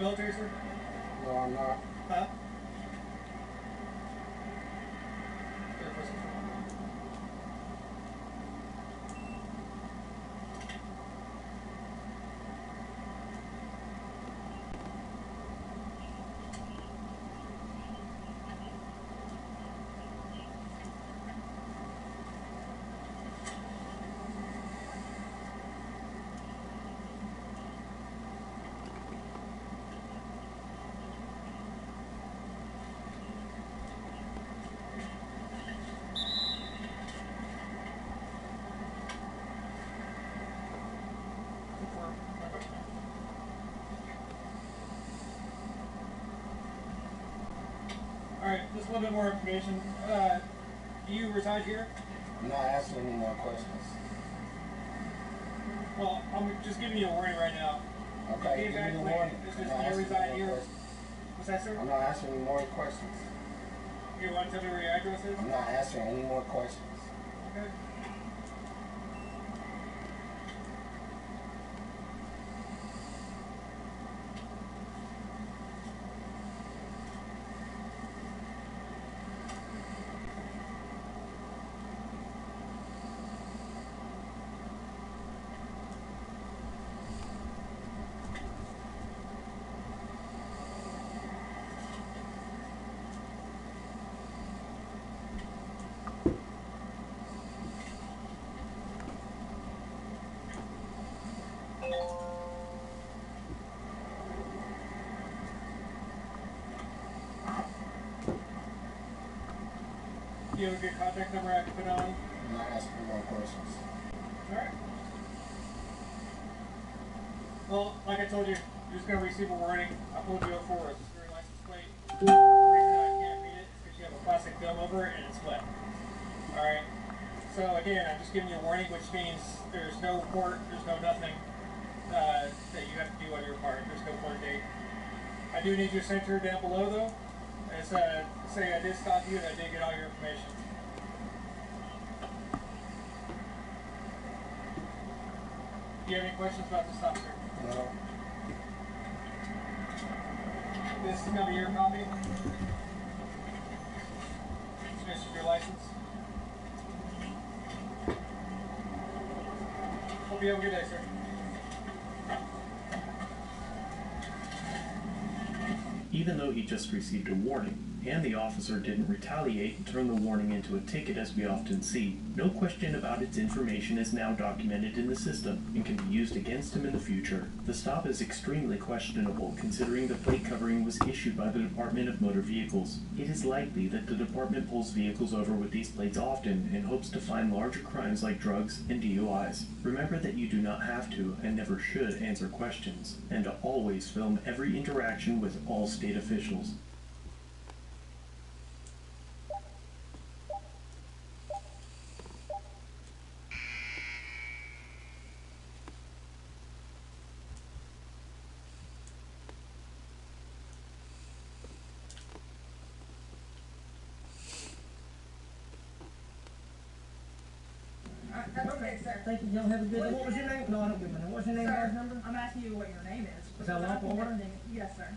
military, sir? No, I'm not. Huh? Alright, just a little bit more information. Do you reside here? I'm not asking any more questions. Well, I'm just giving you a warning right now. Okay, give me a warning. This is you reside here. What's that, sir? I'm not asking any more questions. You want to tell me where your address is? I'm not asking any more questions. Okay. Do you have a good contact number I can put on? I'm not asking more questions. Alright. Well, like I told you, you're just going to receive a warning. I pulled you up for a security license plate. The reason I can't read it is because you have a plastic film over it and it's wet. Alright. So again, I'm just giving you a warning, which means there's no court, there's no nothing that you have to do on your part. There's no court date. I do need your signature down below though. As say I did stop you and I did get all your information. Do you have any questions about the stop, sir? No. This is going to be your copy. This is your license. Hope you have a good day, sir. Even though he just received a warning, and the officer didn't retaliate and turn the warning into a ticket as we often see, no question about its information is now documented in the system and can be used against him in the future. The stop is extremely questionable considering the plate covering was issued by the Department of Motor Vehicles. It is likely that the department pulls vehicles over with these plates often in hopes to find larger crimes like drugs and DUIs. Remember that you do not have to and never should answer questions, and to always film every interaction with all state officials. Okay, sir. Thank you. Y'all have a good day. What was your name? No, I don't give my name. What's your name, Sir, badge number? I'm asking you what your name is. Is that lawful order? Yes, sir.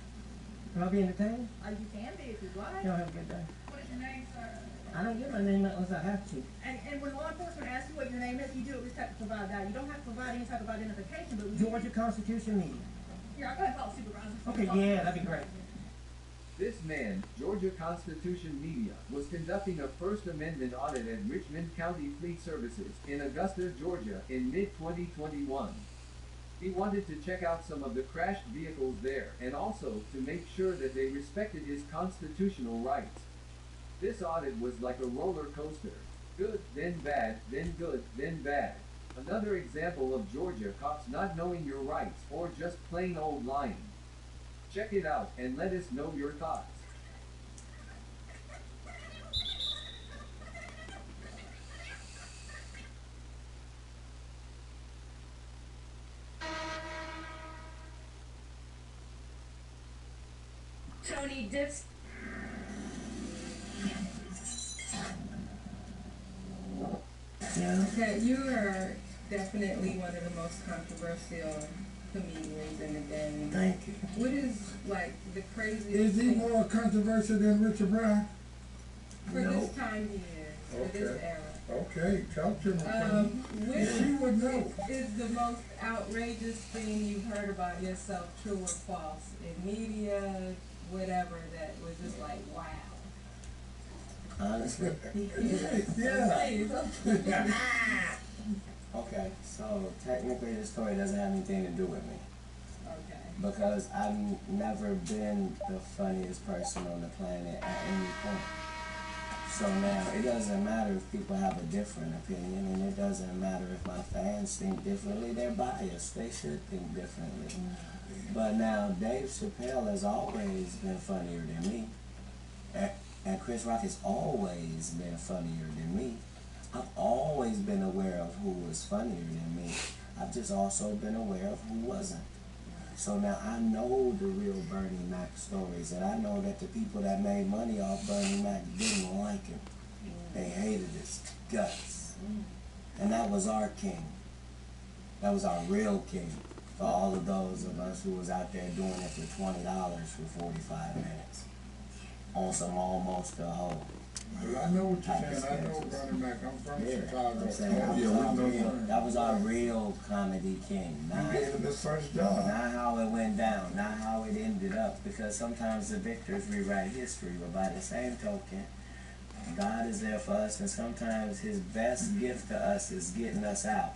Will I be entertained? You can be if you'd like. Y'all have a good day. What is your name, sir? I don't give my name unless I have to. And when law enforcement asks you what your name is, you do at least have to provide that. You don't have to provide any type of identification, but Georgia Constitution Media. Here, I'll go ahead and call the supervisor. Okay, yeah, that'd be great. This man, Georgia Constitution Media, was conducting a First Amendment audit at Richmond County Fleet Services in Augusta, Georgia in mid-2021. He wanted to check out some of the crashed vehicles there and also to make sure that they respected his constitutional rights. This audit was like a roller coaster. Good, then bad, then good, then bad. Another example of Georgia cops not knowing your rights or just plain old lying. Check it out and let us know your thoughts. Tony Dips. Yeah. Okay, you are definitely one of the most controversial comedians in the game. Thank you. What is like the craziest Is he thing more controversial than Richard Pryor? for No. this time he is, for this Okay. era? Okay, talk to me. Which She would know. is the most outrageous thing you've heard about yourself, true or false, in media, whatever, that was just like, wow. Honestly. Yeah. Okay, so technically the story doesn't have anything to do with me. Okay. Because I've never been the funniest person on the planet at any point. So now, it doesn't matter if people have a different opinion, and it doesn't matter if my fans think differently. They're biased. They should think differently. But now, Dave Chappelle has always been funnier than me. And Chris Rock has always been funnier than me. I've always been aware of who was funnier than me. I've just also been aware of who wasn't. So now I know the real Bernie Mac stories, and I know that the people that made money off Bernie Mac didn't like him. They hated his guts. And that was our king. That was our real king. For all of those of us who was out there doing it for $20 for 45 minutes. On some almost a whole. Well, I know what you're saying. I know Bernie Mac. I'm from Chicago. I'm saying, that was our real comedy king. You gave him his first job. Not how it went down, not how it ended up, because sometimes the victors rewrite history, but by the same token, God is there for us, and sometimes his best gift to us is getting us out.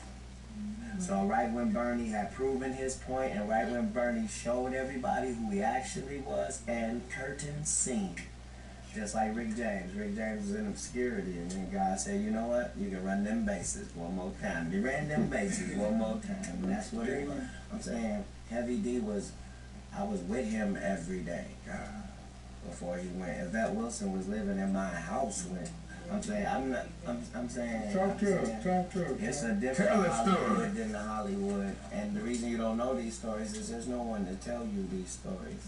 So right when Bernie had proven his point, and right when Bernie showed everybody who he actually was, and curtain scene. Just like Rick James. Rick James was in obscurity, and then God said, you know what? You can run them bases one more time. He ran them bases one more time. And that's what it was. I'm saying, Heavy D was, I was with him every day before he went. Yvette Wilson was living in my house when, I'm saying, I'm saying. Talk to us. It's a different Hollywood than the Hollywood. And the reason you don't know these stories is there's no one to tell you these stories.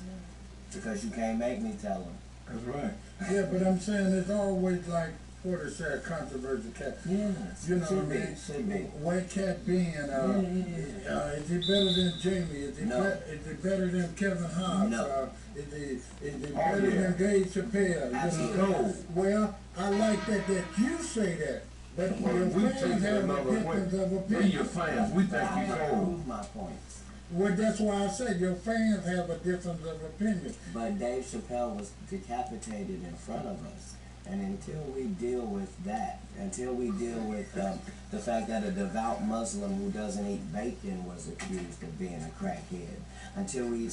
Because you can't make me tell them. That's right. Yeah, but I'm saying it's always like, what is that, controversial cat? Yes, You know, should be. White Cat being, is he better than Jamie? Is he, No. is he better than Kevin Hart? No. Is he better than Dave Chappelle? Absolutely. Well, I like that you say that. But Well, your we fans take it have a another way. difference of We're opinion. your fans. We think I you gotta cold. prove my points. Well, that's why I said your fans have a difference of opinion. But Dave Chappelle was decapitated in front of us. And until we deal with that, until we deal with the fact that a devout Muslim who doesn't eat bacon was accused of being a crackhead, until we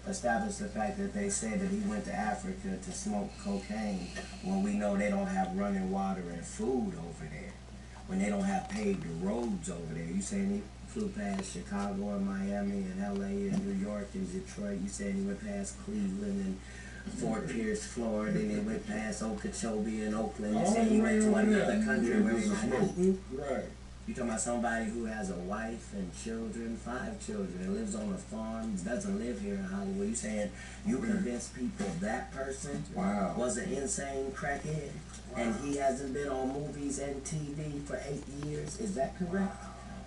establish the fact that they said that he went to Africa to smoke cocaine when we know they don't have running water and food over there, when they don't have paved roads over there. You saying he flew past Chicago and Miami and LA and New York and Detroit. You said he went past Cleveland and Fort Pierce, Florida, and he went past Okeechobee and Oakland. You said he went to another country where he Right. You talking about somebody who has a wife and children, 5 children, and lives on a farm, doesn't live here in Hollywood. You saying you convinced people that person was an insane crackhead, and he hasn't been on movies and TV for 8 years? Is that correct?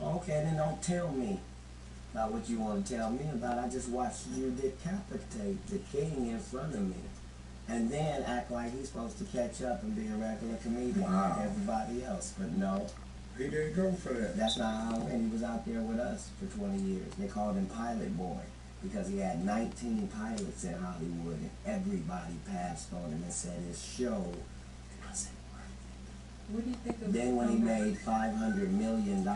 Okay, then don't tell me about what you want to tell me about. I just watched you decapitate the king in front of me. And then act like he's supposed to catch up and be a regular comedian like everybody else. But no. He didn't go for that. That's not how it went. He was out there with us for 20 years. They called him Pilot Boy because he had 19 pilots in Hollywood, and everybody passed on him and said his show wasn't worth What do you think it. of Then when he made $500 million,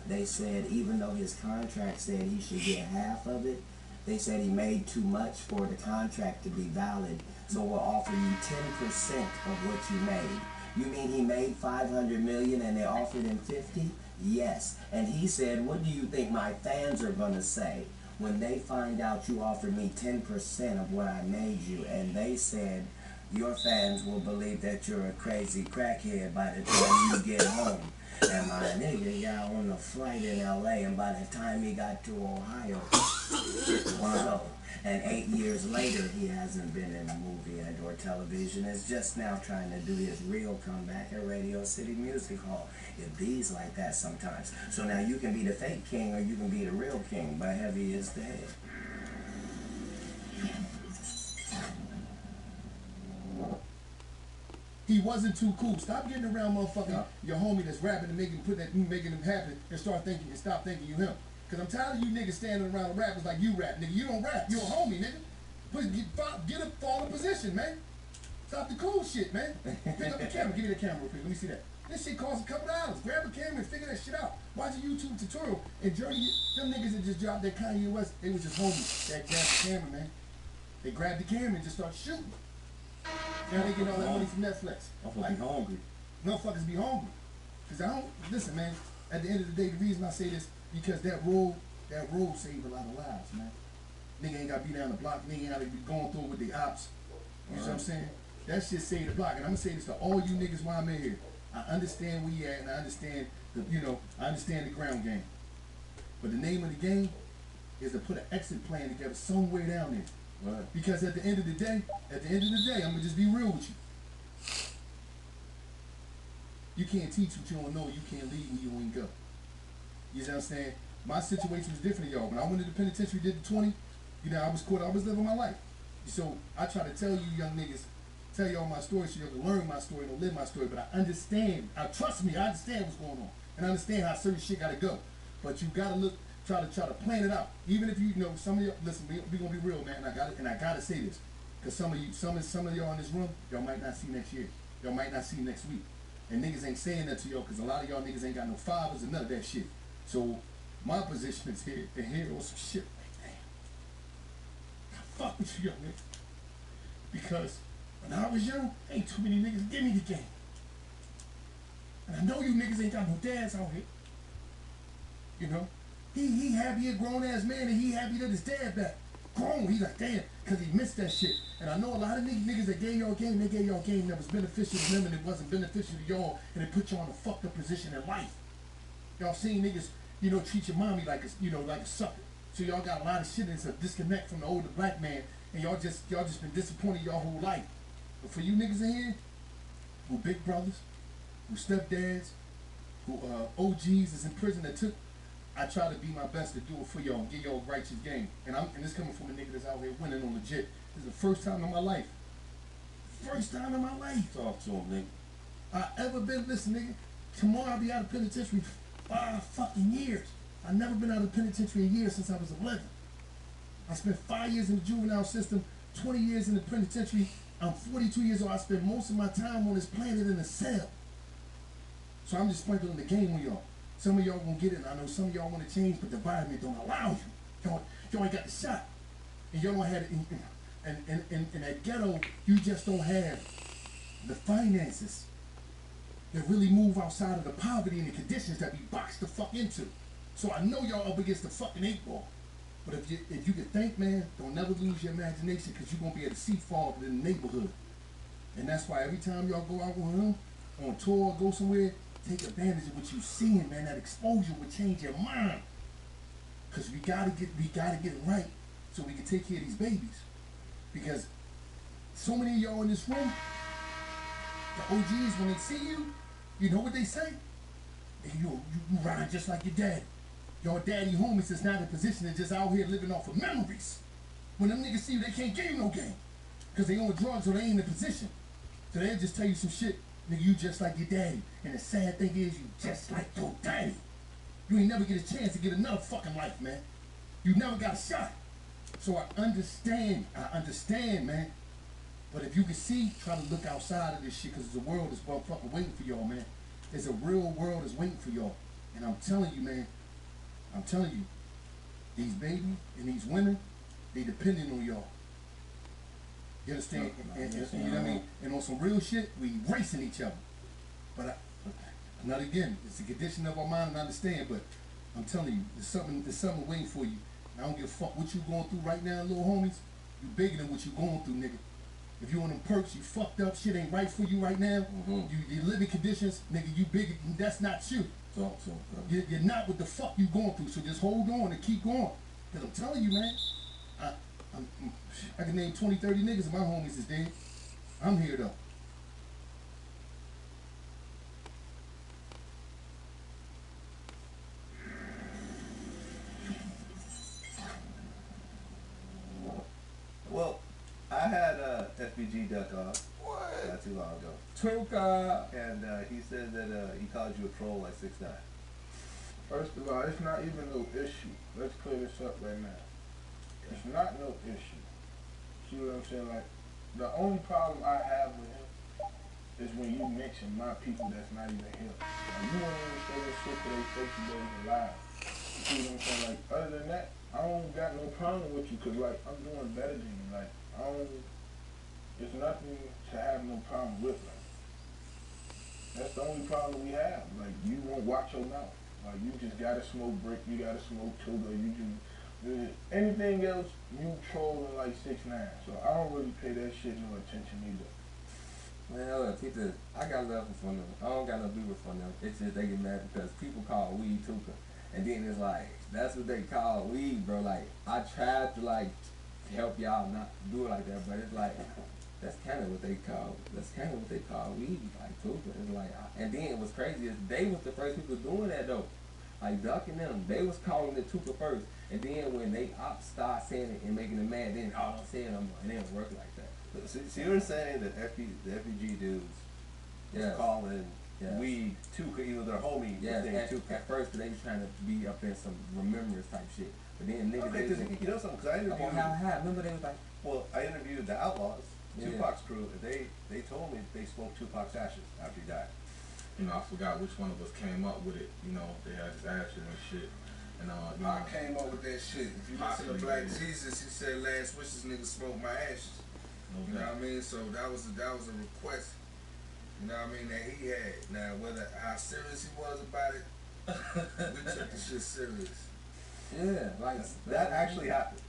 they said even though his contract said he should get half of it, they said he made too much for the contract to be valid, so we'll offer you 10% of what you made. You mean he made $500 million and they offered him 50? Yes. And he said, what do you think my fans are going to say when they find out you offered me 10% of what I made you? And they said, your fans will believe that you're a crazy crackhead by the time you get home. And my nigga got on a flight in LA, and by the time he got to Ohio, it was low. And 8 years later, he hasn't been in a movie and or television. It's just now trying to do his real comeback at Radio City Music Hall. It bees like that sometimes. So now you can be the fake king or you can be the real king, but heavy is the head. He wasn't too cool. Stop getting around motherfucking your homie that's rapping and making him happen and stop thinking you him. Cause I'm tired of you niggas standing around rappers like you rap, nigga. You don't rap. You a homie, nigga. Get a fall in position, man. Stop the cool shit, man. Pick up the camera. Give me the camera real quick. Let me see that. This shit costs a couple dollars. Grab a camera and figure that shit out. Watch a YouTube tutorial and journey. Them niggas that just dropped that Kanye West, they was just homies that grabbed the camera, man. They grabbed the camera and just started shooting. Now they get all that money from Netflix. Motherfuckers be hungry. Motherfuckers be hungry. Cause I don't listen, man. At the end of the day, the reason I say this because that rule saved a lot of lives, man. Nigga ain't gotta be down the block. Nigga ain't gotta be going through it with the ops. You know what I'm saying? That shit saved the block. And I'm gonna say this to all you niggas while I'm in here. I understand where you at, and I understand I understand the ground game. But the name of the game is to put an exit plan together somewhere down there. Right. Because at the end of the day, I'm gonna just be real with you. You can't teach what you don't know. You can't lead when you ain't go. You know what I'm saying? My situation was different than y'all. When I went to the penitentiary, did the 20, you know, I was caught. I was living my life. So I try to tell you young niggas, tell y'all my story so you can learn my story and live my story. But I understand. Trust me, I understand what's going on. And I understand how certain shit gotta go. But you gotta try to plan it out. Even if you know some of y'all, listen, we gonna be real, man. I gotta say this, because some of y'all in this room, y'all might not see next year. Y'all might not see next week. And niggas ain't saying that to y'all, because a lot of y'all niggas ain't got no fathers and none of that shit. So my position is here and here on some shit like, damn, I fuck with you young niggas. Because when I was young, ain't too many niggas give me the game. And I know you niggas ain't got no dads out here. You know? He happy a grown ass man and he happy that his dad back. Grown, he like, damn, cause he missed that shit. And I know a lot of niggas that gave y'all game, they gave y'all game that was beneficial to them and it wasn't beneficial to y'all, and it put y'all in a fucked up position in life. Y'all seen niggas, you know, treat your mommy like a, you know, like a sucker. So y'all got a lot of shit that's a disconnect from the older black man, and y'all just been disappointed y'all whole life. But for you niggas in here, who big brothers, who stepdads, who OGs is in prison that took, I try to be my best to do it for y'all and get y'all a righteous game. And this coming from a nigga that's out here winning on legit. This is the first time in my life. First time in my life. Talk to him, nigga. I ever been, listen, nigga, tomorrow I'll be out of penitentiary 5 fucking years. I've never been out of penitentiary a year since I was 11. I spent 5 years in the juvenile system, 20 years in the penitentiary. I'm 42 years old. I spent most of my time on this planet in a cell. So I'm just sprinkling the game on y'all. Some of y'all gonna get it, and I know some of y'all want to change, but the environment don't allow you. Y'all ain't got the shot. And y'all don't have it in that ghetto, you just don't have the finances that really move outside of the poverty and the conditions that we boxed the fuck into. So I know y'all up against the fucking 8 ball. But if you can think, man, don't never lose your imagination, because you're gonna be able to see fall in the neighborhood. And that's why every time y'all go out with him on tour or go somewhere, take advantage of what you're seeing, man. That exposure will change your mind. Cause we gotta get it right so we can take care of these babies. Because so many of y'all in this room, the OGs, when they see you, you know what they say? You ride just like your dad. Your daddy homies is not in a position to just out here living off of memories. When them niggas see you, they can't give you no game. Cause they on drugs or they ain't in a position. So they'll just tell you some shit. Nigga, you just like your daddy. And the sad thing is, you just like your daddy. You ain't never get a chance to get another fucking life, man. You never got a shot. So I understand, man. But if you can see, try to look outside of this shit, because the world is motherfucking waiting for y'all, man. There's a real world that's waiting for y'all. And I'm telling you, man, these babies and these women, they depending on y'all. You understand? And you know what I mean? And on some real shit, we racing each other. But not again, it's a condition of our mind, and I understand, but I'm telling you, there's something waiting for you. And I don't give a fuck what you going through right now, little homies. You bigger than what you going through, nigga. If you on them perks, you fucked up, shit ain't right for you right now. Your living conditions, nigga, you bigger, that's not you. You're not what the fuck you going through, so just hold on and keep going. Because I'm telling you, man, I can name 20, 30 niggas and my homies is dead. I'm here though. Well, I had FBG duck off not too long ago. Tuka. And he said that he called you a troll like 6ix9ine. First of all, it's not even no issue. Let's clear this up right now. It's not no issue. See what I'm saying? Like, the only problem I have with him is when you mention my people that's not even him. Like, you won't even say this shit to their face, you don't even lie. You see what I'm saying? Like, other than that, I don't got no problem with you, cause like, I'm doing better than you. Like, it's nothing to have no problem with. Like, that's the only problem we have. Like, you won't watch your mouth. Like, you just gotta smoke brick, you gotta smoke tuba, you just, anything else, you trolling like 6ix9ine. So I don't really pay that shit no attention either. Man, look, people, I got nothing for them. I don't got no beef for them. It's just they get mad because people call weed Tuka. And then it's like, that's what they call weed, bro. Like, I tried to like help y'all not do it like that, but it's like, that's kind of what they call weed, like Tuka. It's like, and then what's crazy is they was the first people doing that though. Like Duck and them, they was calling it Tuka first. And then when they start saying it and making it mad, then don't say it no more. And it don't work like that. So you were saying that the FBG dudes was calling weed Tuka, either their homie at first they was trying to be up in some remembrance type shit. But then niggas, okay, you know something? Because I interviewed, remember they was like, well, I interviewed the Outlaws, Tupac's crew, and they told me they smoked Tupac's ashes after he died. You know, I forgot which one of us came up with it. You know, they had his ashes and shit. And you know, I came up with that shit. If you listen to Black Jesus, he said, "Last wishes, nigga, smoke my ashes." You know what I mean? So that was a request. You know what I mean, that he had. Now, how serious he was about it, we took the shit serious. Yeah, like that actually happened.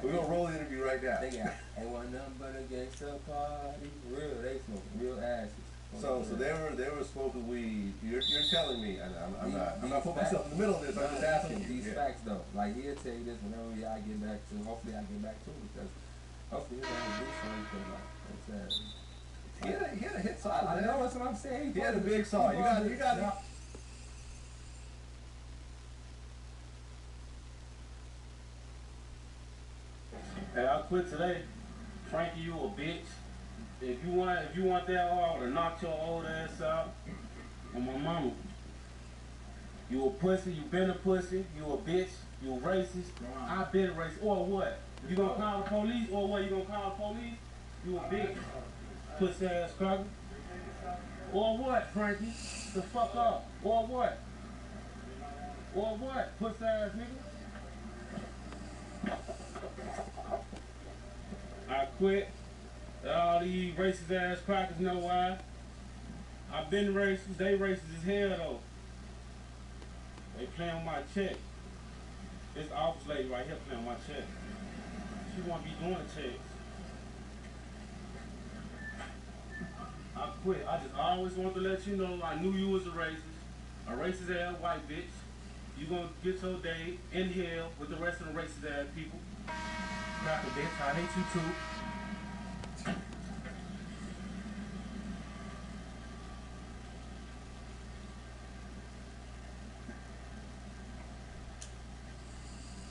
We're gonna roll the interview right now. They want nothing but a gangsta party. Real, they smoking real ashes. So they were smoking weed. You're telling me, I'm not putting myself in the middle of this. I'm just asking these facts though. Like he'll tell you this whenever y'all get back to. Hopefully I get back to it because hopefully he'll have a good song because like he had a hit song. I know that's what I'm saying. He had a big song. You got. Hey, I quit today. Frankie, you a bitch. If you want that, I would have knocked your old ass out on my mama. You a pussy, you been a pussy, you a bitch, you a racist, I been racist, or what? You gonna call the police, or what? You gonna call the police? You a bitch, pussy ass cracker. Or what, Frankie? The fuck up. Or what? Or what, pussy ass nigga? I quit. All these racist ass crackers know why. I've been racist, they racist as hell though. They playing with my check. This office lady right here playing with my check. She wanna be doing the checks. I quit. I just always want to let you know I knew you was a racist ass white bitch. You gonna get your day in hell with the rest of the racist ass people. Cracker bitch, I hate you too.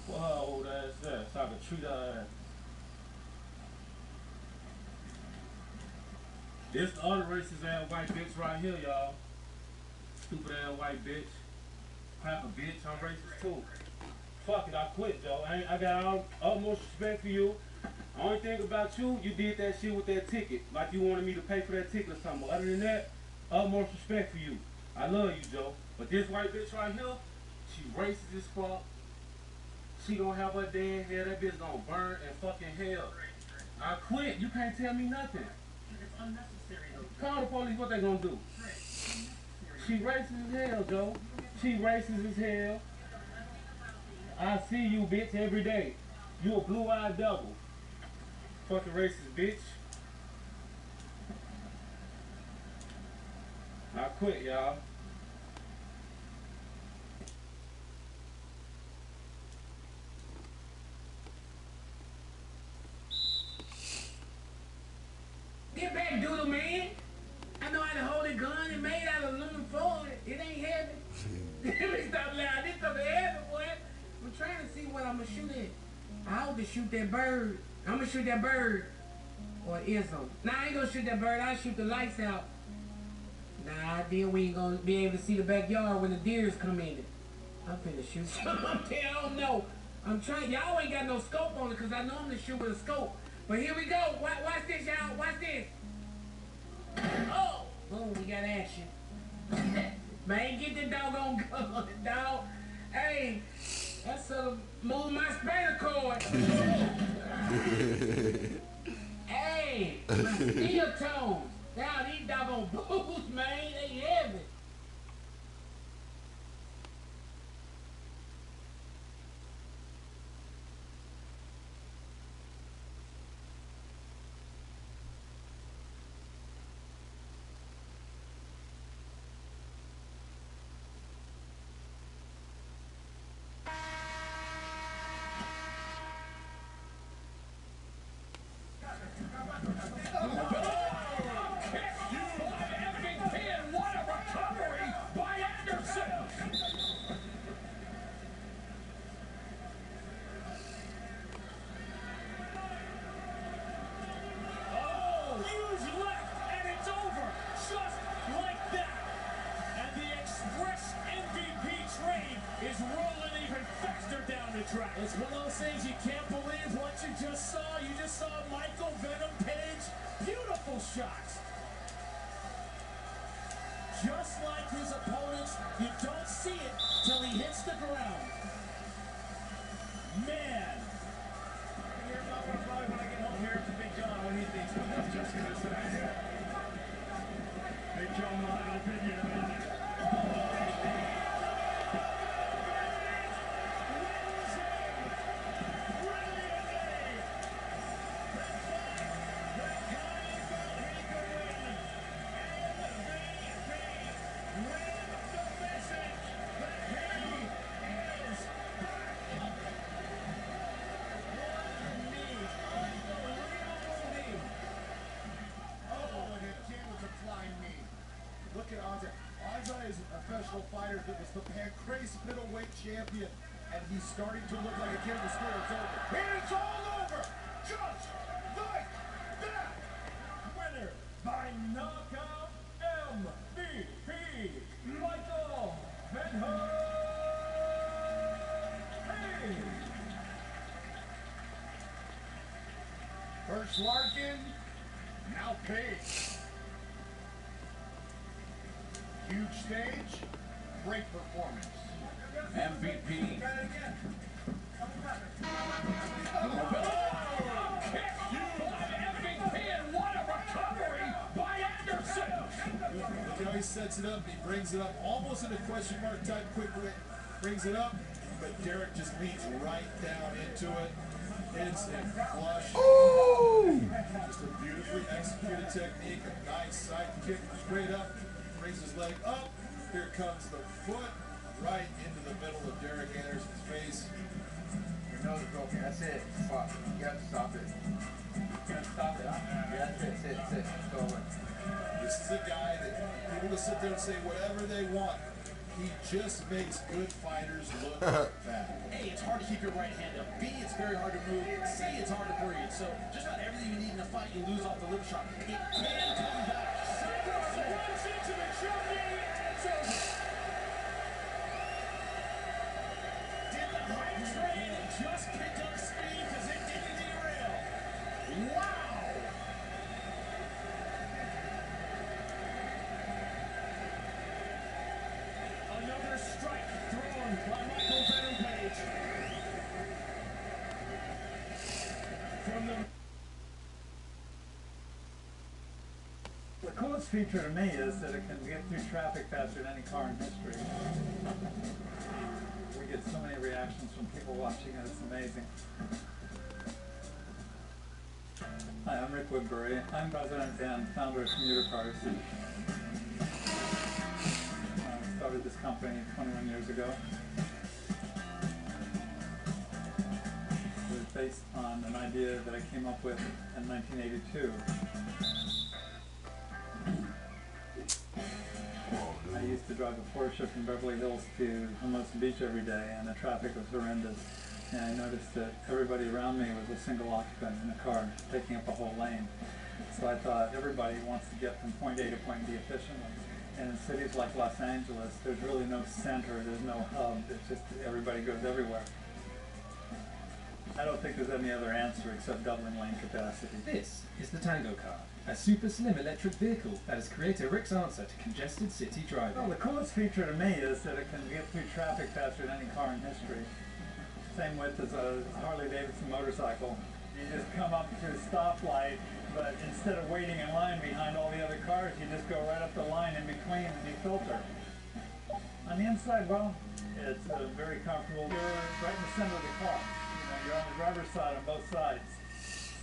Well, her old ass there, so I could treat her ass. This the other racist ass white bitch right here, y'all. Stupid ass white bitch. Cracker bitch, I'm racist too. Fuck it, I quit, Joe. I got utmost respect for you. Only thing about you, you did that shit with that ticket. Like you wanted me to pay for that ticket or something. But other than that, utmost respect for you. I love you, Joe. But this white bitch right here, she racist as fuck. She gonna have her day in hell. That bitch gonna burn in fucking hell. I quit. You can't tell me nothing. It's unnecessary though. Call the police. What they gonna do? She racist as hell, Joe. She racist as hell. I see you, bitch, every day. You a blue-eyed devil. Fucking racist bitch. I quit, y'all. it back, doodle man. I know how to hold a gun and made out of aluminum foil. It ain't heavy. Let me stop lying. This stuff is heavy, boy. I'm trying to see what I'm gonna shoot at. I hope to shoot that bird. I'm gonna shoot that bird. Or ism. Nah, I ain't gonna shoot that bird. I'll shoot the lights out. Nah, then we ain't gonna be able to see the backyard when the deers come in it. I'm finna shoot something up there. I don't know. I'm trying. Y'all ain't got no scope on it because I know I'm gonna shoot with a scope. But here we go. Watch this, y'all. Watch this. Oh! Boom, we got action. Man, get the doggone gun, dog. Hey, that's move my spinal cord. Hey, my steel toes. Now these doggone boots, man, they heavy. It's one of those things you can't believe what you just saw. You just saw Michael Venom Page. Beautiful shots. Just like his opponents, you don't see it till he hits the ground. Man. You're not going to probably when I get home here to Big John what he thinks about just because Big John will have an opinion about it. Fighter that was the Pancrase middleweight champion, and he's starting to look like a kid in the school. It's over. And it's all over! Just like that! Winner by knockout, MVP, Michael Venom Page. First Larkin, now Page. Huge stage. Great performance. MVP. MVP, and what a recovery by Anderson! Look how he sets it up. He brings it up almost in a question mark type quickly. Brings it up, but Derek just leads right down into it. Hits and flush. Ooh. Just a beautifully executed technique. A nice side kick straight up. Brings his leg up. Here comes the foot right into the middle of Derek Anderson's face. Your nose is broken. That's it. Fuck. You have to stop it. You have to stop it. Yeah, that's it. Sit. Go away. This is a guy that people will sit there and say whatever they want. He just makes good fighters look bad. A, it's hard to keep your right hand up. B, it's very hard to move. C, it's hard to breathe. So just not everything you need in a fight you lose off the lip shot. It can come back. Runs into the journey. Did the hype train just pick up speed because it didn't derail? Wow! Another strike thrown by Michael Venom Page. From the coolest feature to me is that it can get through traffic faster than any car in history. We get so many reactions from people watching it, it's amazing. Hi, I'm Rick Woodbury. I'm president and founder of Commuter Cars. I started this company 21 years ago. It was based on an idea that I came up with in 1982. to drive a Porsche from Beverly Hills to Hermosa Beach every day, and the traffic was horrendous. And I noticed that everybody around me was a single occupant in a car, taking up a whole lane. So I thought everybody wants to get from point A to point B efficiently. And in cities like Los Angeles, there's really no center, there's no hub, it's just everybody goes everywhere. I don't think there's any other answer except doubling lane capacity. This is the Tango car, a super slim electric vehicle that has created Rick's answer to congested city driving. Well, the coolest feature to me is that it can get through traffic faster than any car in history. Same width as a Harley-Davidson motorcycle. You just come up to a stoplight, but instead of waiting in line behind all the other cars, you just go right up the line in between and you filter. On the inside, well, it's very comfortable. You're right in the center of the car. You're on the driver's side on both sides.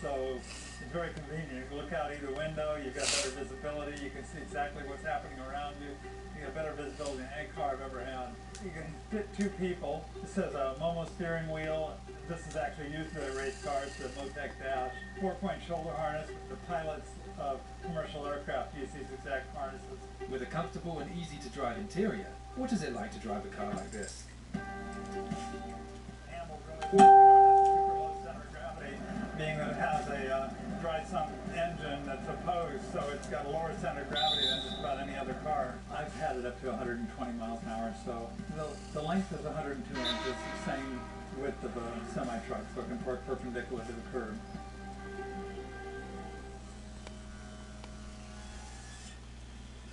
So it's very convenient. You can look out either window, you've got better visibility, you can see exactly what's happening around you. You got better visibility than any car I've ever had. You can fit 2 people. This has a Momo steering wheel. This is actually used in race cars, the Motec dash. 4-point shoulder harness. The pilots of commercial aircraft use these exact harnesses. With a comfortable and easy to drive interior, what is it like to drive a car like this? Super low center of gravity, being that it has a dry sump engine that's opposed, so it's got a lower center of gravity than just about any other car. I've had it up to 120 miles an hour, so the length is 102 inches, the same width of a semi-truck, so it can park perpendicular to the curb.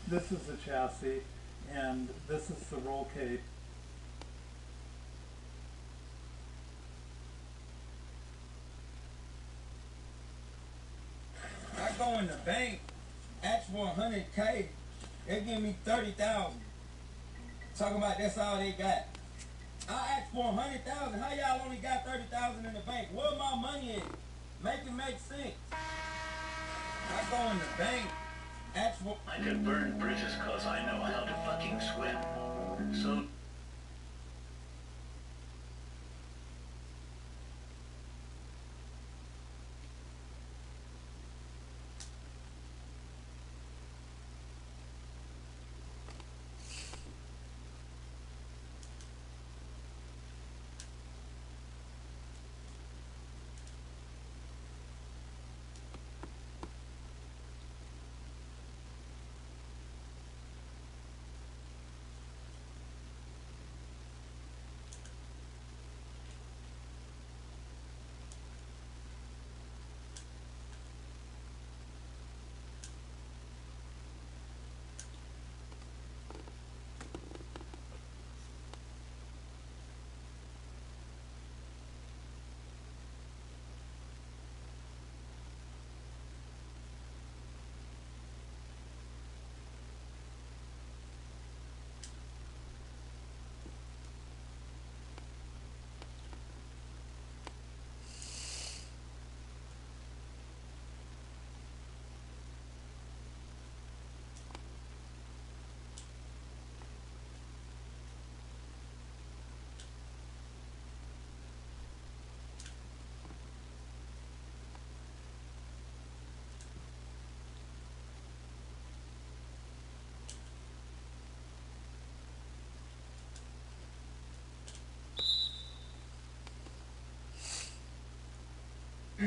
This is the chassis, and this is the roll cage. I go in the bank, ask for 100K, they give me 30,000. Talking about that's all they got. I asked for 100,000. How y'all only got 30,000 in the bank? Where my money is? Make it make sense. I go in the bank, ask for. I could burn bridges cause I know how to fucking swim. So.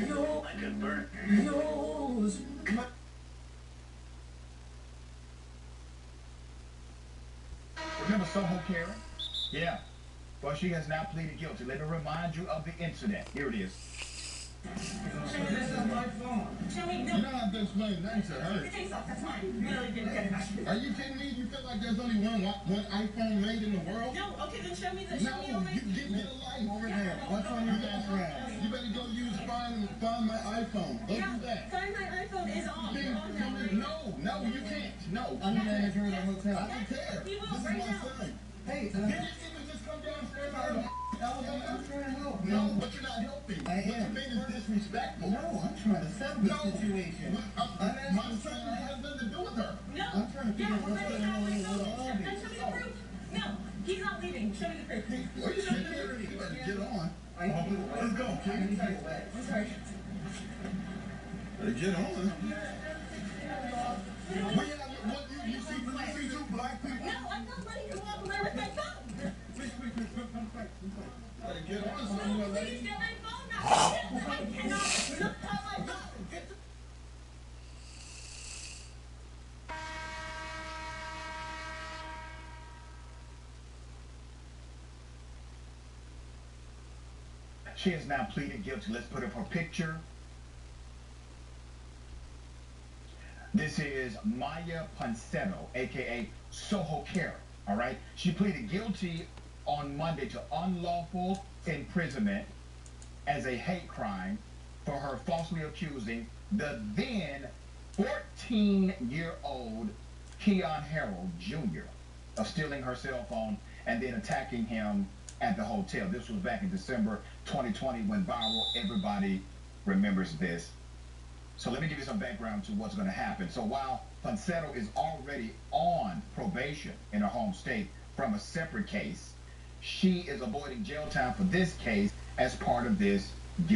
No. I could burn. No. Remember Soho Karen? Yeah. Well, she has now pleaded guilty. Let me remind you of the incident. Here it is. This is my phone. Show me. You don't have to explain nothing to her. Take off. That's mine. Really didn't get it. Are you kidding me? You feel like there's only one iPhone made in the world? No. Okay, then show me the. No, you get a life over there. What's on your background? You better go use find my iPhone. Go do that. Find my iPhone is on. No, you can't. No. I'm the manager of the hotel. I don't care. He will This is right my now. son. Hey, Can you just come downstairs and I'm trying to help. No, but you're not helping. I am. What you mean is disrespectful. No, I'm trying to settle the situation. My son has nothing to do with her. No. I'm trying to figure out what's going on in the lobby. Then show me the proof. No, he's not leaving. Show me the proof. Well, you better get on. Let's go, kid. I'm sorry. Better get on. Well, yeah, what you see two black people? No, I'm not She has now pleaded guilty. Let's put up her picture. This is Maya Ponsetto, aka Soho Kara. All right. She pleaded guilty on Monday to unlawful imprisonment as a hate crime for her falsely accusing the then 14-year-old Keon Harold Jr. of stealing her cell phone and then attacking him at the hotel. This was back in December 2020, went viral. Everybody remembers this. So let me give you some background to what's going to happen. So while Ponsetto is already on probation in her home state from a separate case, she is avoiding jail time for this case as part of this guilty